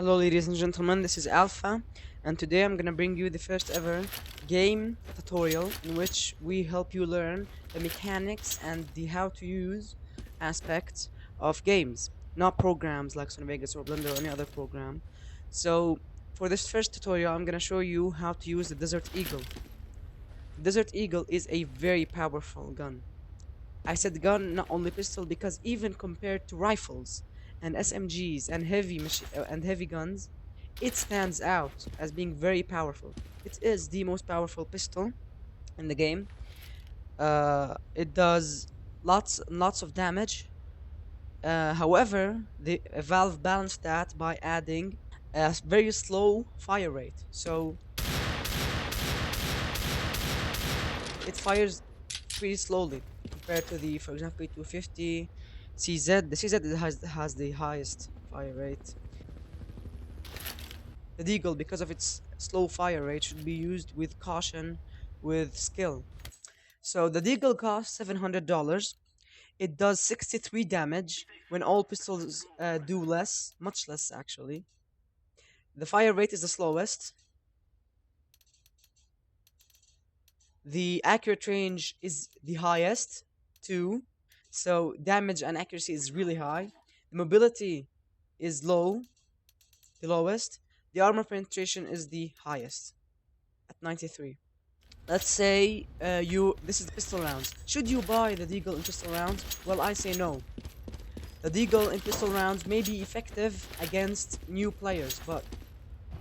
Hello, ladies and gentlemen, this is Alpha, and today I'm gonna bring you the first ever game tutorial in which we help you learn the mechanics and the how to use aspects of games, not programs like Sony Vegas or Blender or any other program. So, for this first tutorial, I'm gonna show you how to use the Desert Eagle. The Desert Eagle is a very powerful gun. I said gun, not only pistol, because even compared to rifles and SMGs and heavy guns, it stands out as being very powerful. It is the most powerful pistol in the game. It does lots and lots of damage. However, the Valve balanced that by adding a very slow fire rate. So it fires pretty slowly compared to the, for example, 250 CZ. The CZ has the highest fire rate. The Deagle, because of its slow fire rate, should be used with caution, with skill. So the Deagle costs $700. It does 63 damage when all pistols do less, much less actually. The fire rate is the slowest. The accurate range is the highest, too. So damage and accuracy is really high. The mobility is low, the lowest. The armor penetration is the highest at 93. Let's say this is the pistol rounds. Should you buy the Deagle in pistol rounds? Well, I say no. The Deagle in pistol rounds may be effective against new players, but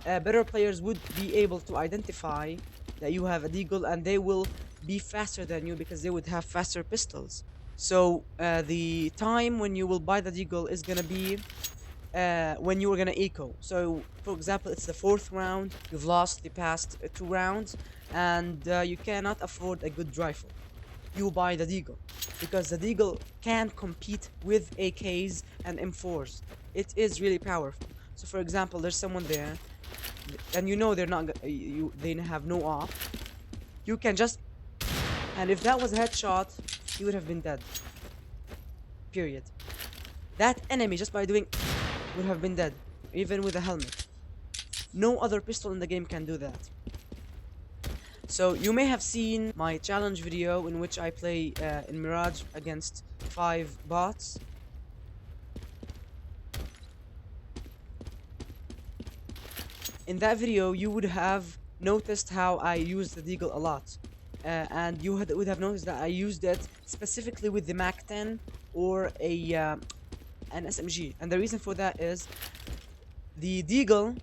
better players would be able to identify that you have a Deagle and they will be faster than you because they would have faster pistols. So the time when you will buy the Deagle is gonna be when you are gonna eco. So for example, it's the fourth round, you've lost the past two rounds, and you cannot afford a good rifle. You buy the Deagle because the Deagle can compete with AKs and M4s. It is really powerful. So for example, there's someone there, and you know they're not they have no op. You can just, and if that was a headshot, he would have been dead. Period. That enemy, just by doing, would have been dead, even with a helmet. No other pistol in the game can do that. So you may have seen my challenge video in which I play in Mirage against 5 bots. In that video, you would have noticed how I used the Deagle a lot. And you would have noticed that I used it specifically with the MAC-10 or an SMG. And the reason for that is the Deagle,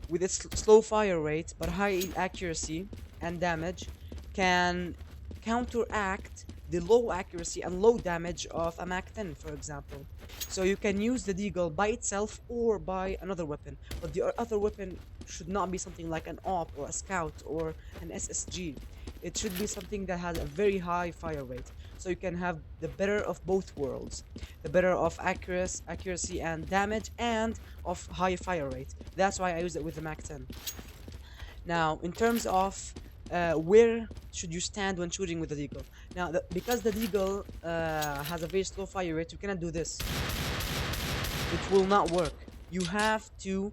with its slow fire rate but high accuracy and damage, can counteract the low accuracy and low damage of a MAC-10, for example. So you can use the Deagle by itself or by another weapon, but the other weapon should not be something like an AWP or a Scout or an SSG. It should be something that has a very high fire rate, so you can have the better of both worlds, the better of accuracy and damage, and of high fire rate. That's why I use it with the MAC-10. Now, in terms of where should you stand when shooting with the Deagle? Now, because the Deagle has a very slow fire rate, you cannot do this. It will not work. You have to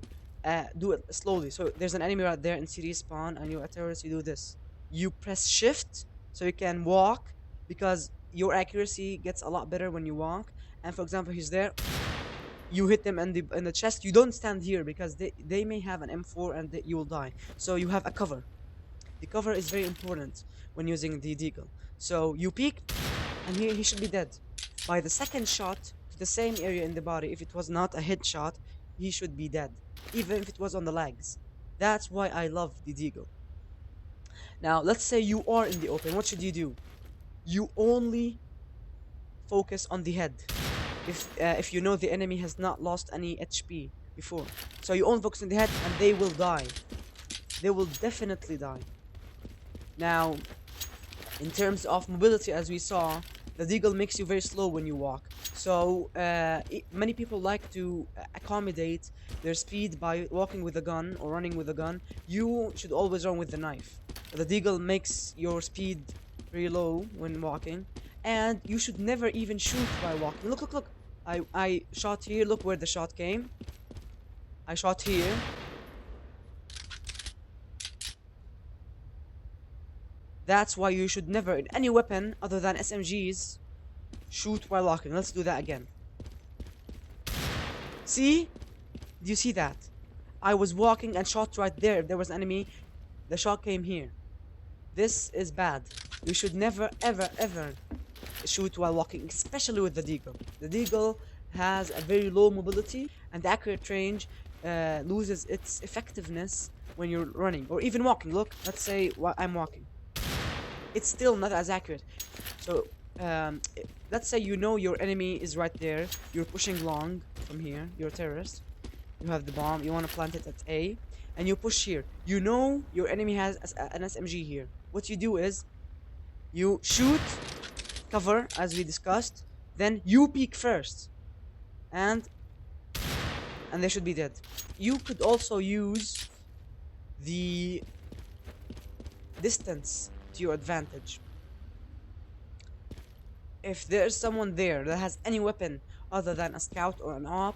do it slowly. So there's an enemy right there in city spawn, and you're a terrorist. You do this. You press shift so you can walk, because your accuracy gets a lot better when you walk. And for example, he's there. You hit them in the chest. You don't stand here because they may have an M4 and you will die. So you have a cover. The cover is very important when using the Deagle. So you peek, and here he should be dead. By the second shot to the same area in the body, if it was not a headshot, he should be dead, even if it was on the legs. That's why I love the Deagle. Now, let's say you are in the open. What should you do? You only focus on the head. If you know the enemy has not lost any HP before, so you only focus on the head, and they will die. They will definitely die. Now, in terms of mobility, as we saw, the Deagle makes you very slow when you walk. So many people like to accommodate their speed by walking with a gun or running with a gun. You should always run with the knife. The Deagle makes your speed very low when walking, and you should never even shoot by walking. Look, look, look. I shot here. Look where the shot came. I shot here. That's why you should never, in any weapon other than SMGs, shoot while walking. Let's do that again. See? Do you see that? I was walking and shot right there. If there was an enemy, the shot came here. This is bad. You should never, ever, ever shoot while walking, especially with the Deagle. The Deagle has a very low mobility, and the accurate range loses its effectiveness when you're running or even walking. Look, let's say I'm walking. It's still not as accurate. So, let's say you know your enemy is right there. You're pushing long from here. You're a terrorist. You have the bomb. You want to plant it at A, and you push here. You know your enemy has an SMG here. What you do is you shoot, cover, as we discussed. Then you peek first, and they should be dead. You could also use the distance to your advantage. If there's someone there that has any weapon other than a scout or an op,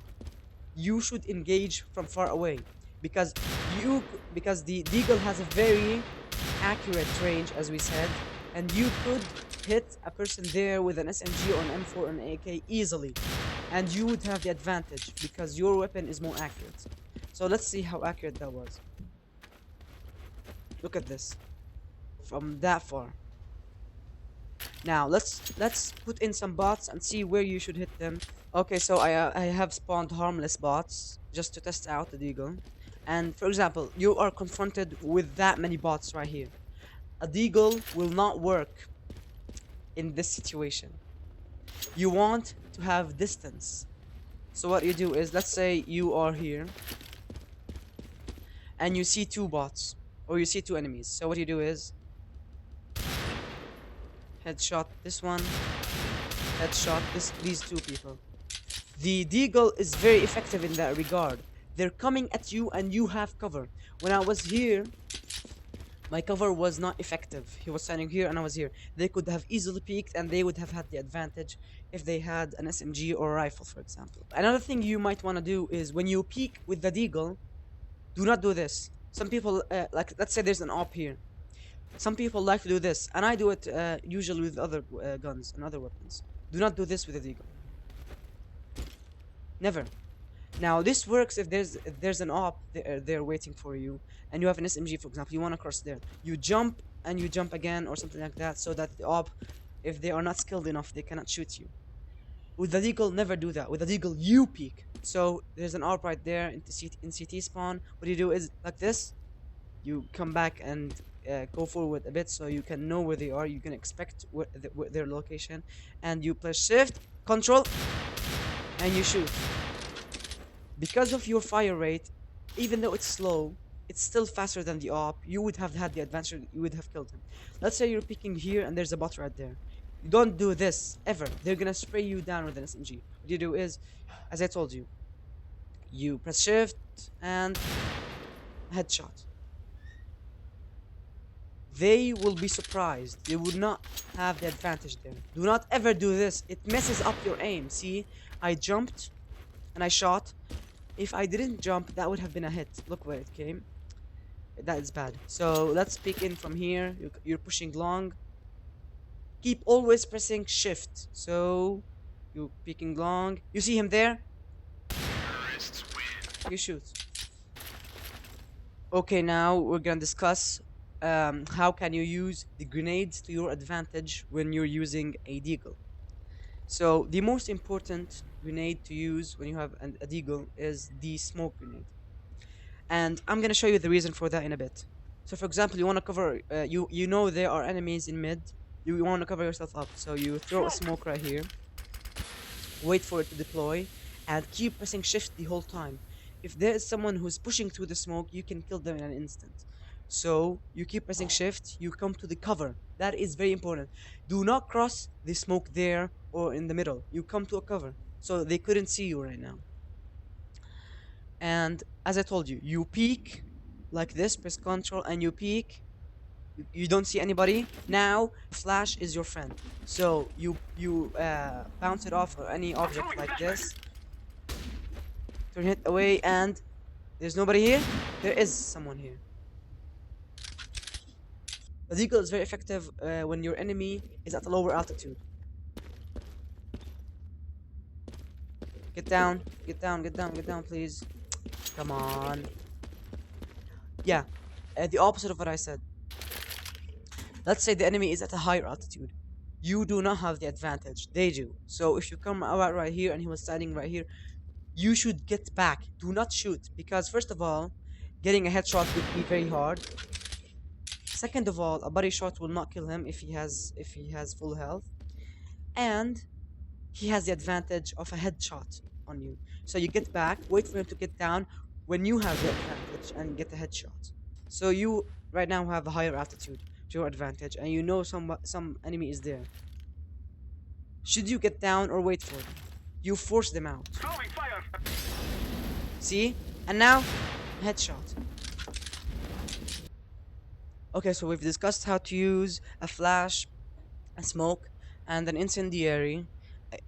you should engage from far away, because the Deagle has a very accurate range, as we said, and you could hit a person there with an SMG or an M4 or an AK easily, and you would have the advantage because your weapon is more accurate. So let's see how accurate that was. Look at this. From that far. Now let's put in some bots and see where you should hit them. Okay, so I have spawned harmless bots just to test out the Deagle. And for example, you are confronted with that many bots right here. A Deagle will not work in this situation. You want to have distance. So what you do is, let's say you are here and you see two bots or you see two enemies. So what you do is headshot this one, headshot these two people. The Deagle is very effective in that regard. They're coming at you and you have cover. When I was here, my cover was not effective. He was standing here and I was here. They could have easily peeked and they would have had the advantage if they had an SMG or a rifle, for example. Another thing you might want to do is, when you peek with the Deagle, do not do this. Some people, like, let's say there's an op here. Some people like to do this, and I do it usually with other guns and other weapons. Do not do this with a Deagle. Never. Now this works if there's an op there waiting for you, and you have an SMG, for example. You want to cross there. You jump and you jump again or something like that, so that the op, if they are not skilled enough, they cannot shoot you. With the Deagle, never do that. With the Deagle, you peek. So there's an op right there in CT spawn. What you do is like this. You come back and go forward a bit so you can know where they are. You can expect their location, and you press shift, control, and you shoot. Because of your fire rate, even though it's slow, it's still faster than the op. You would have had the advantage. You would have killed him. Let's say you're picking here and there's a bot right there. You don't do this ever. They're gonna spray you down with an SMG. What you do is, as I told you, you press shift and headshot. They will be surprised. They would not have the advantage there. Do not ever do this. It messes up your aim. See, I jumped and I shot. If I didn't jump, that would have been a hit. Look where it came. That is bad. So let's peek in from here. You're pushing long. Keep always pressing shift. So you're peeking long. You see him there? You shoot. Okay, now we're gonna discuss how can you use the grenades to your advantage when you're using a Deagle. So the most important grenade to use when you have a Deagle is the smoke grenade, and I'm gonna show you the reason for that in a bit. So for example, you want to cover you know there are enemies in mid. You want to cover yourself up, so you throw a smoke right here, wait for it to deploy, and keep pressing shift the whole time. If there is someone who's pushing through the smoke, you can kill them in an instant. So you keep pressing shift, you come to the cover. That is very important. Do not cross the smoke there or in the middle. You come to a cover, so they couldn't see you right now. And as I told you, you peek like this, press control and you peek. You don't see anybody. Now flash is your friend. So you bounce it off or any object like this. Turn it away and There's nobody here? There is someone here. The deagle is very effective when your enemy is at a lower altitude. Get down, get down, get down, get down, please. Come on. Yeah, the opposite of what I said. Let's say the enemy is at a higher altitude. You do not have the advantage. They do. So if you come out right here and he was standing right here, you should get back. Do not shoot. Because first of all, getting a headshot would be very hard. Second of all, a body shot will not kill him if he has full health. And he has the advantage of a headshot on you. So you get back, wait for him to get down when you have the advantage and get a headshot. So you right now have a higher altitude to your advantage, and you know some enemy is there. Should you get down or wait for them? You force them out. See? And now, headshot. Okay, so we've discussed how to use a flash, a smoke, and an incendiary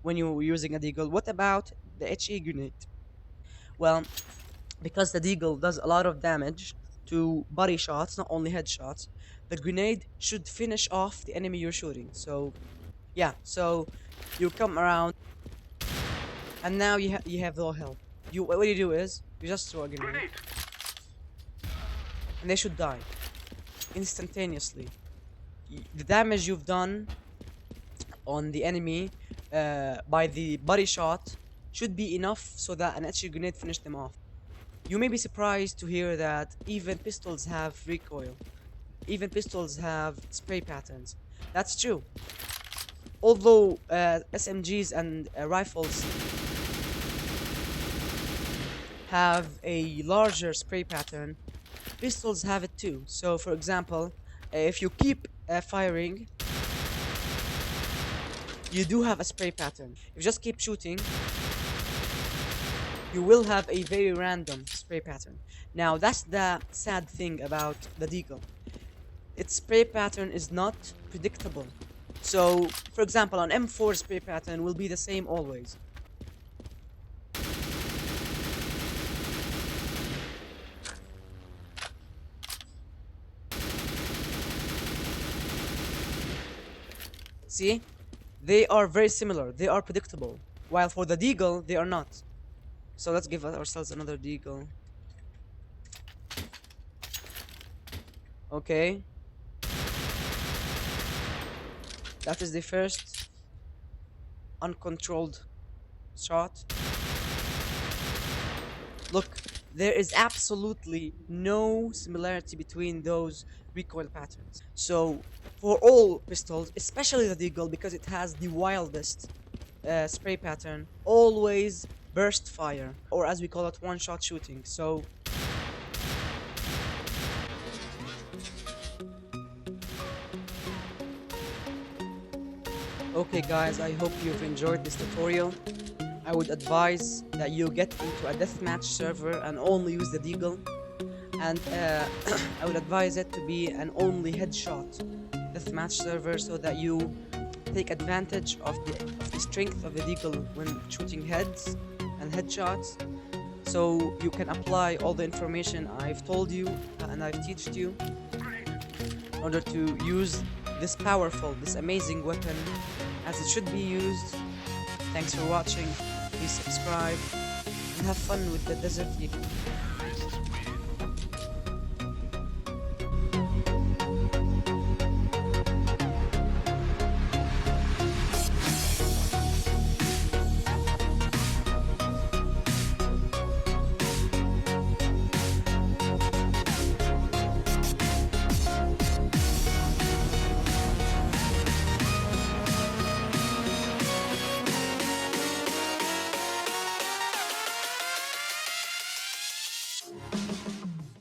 when you're using a deagle. What about the HE grenade? Well, because the deagle does a lot of damage to body shots, not only headshots, the grenade should finish off the enemy you're shooting. So, yeah, so you come around, and now you have low health. What you do is you just throw a grenade, and they should die instantaneously. The damage you've done on the enemy by the body shot should be enough so that an HE grenade finished them off. You may be surprised to hear that even pistols have recoil. Even pistols have spray patterns. That's true. Although SMGs and rifles have a larger spray pattern, pistols have it too. So for example, if you keep firing, you do have a spray pattern. If you just keep shooting, you will have a very random spray pattern. Now that's the sad thing about the deagle. Its spray pattern is not predictable. So for example, an M4 spray pattern will be the same always. See? They are very similar. They are predictable. While for the deagle, they are not. So let's give ourselves another deagle. Okay. That is the first uncontrolled shot. Look, there is absolutely no similarity between those recoil patterns. So for all pistols, especially the deagle, because it has the wildest spray pattern, always burst fire, or as we call it, one-shot shooting. So okay guys, I hope you've enjoyed this tutorial. I would advise that you get into a deathmatch server and only use the deagle, and I would advise it to be an only headshot deathmatch server so that you take advantage of the strength of the deagle when shooting heads and headshots, so you can apply all the information I've told you and I've taught you in order to use this powerful, this amazing weapon as it should be used. Thanks for watching. Please subscribe and have fun with the Desert Eagle.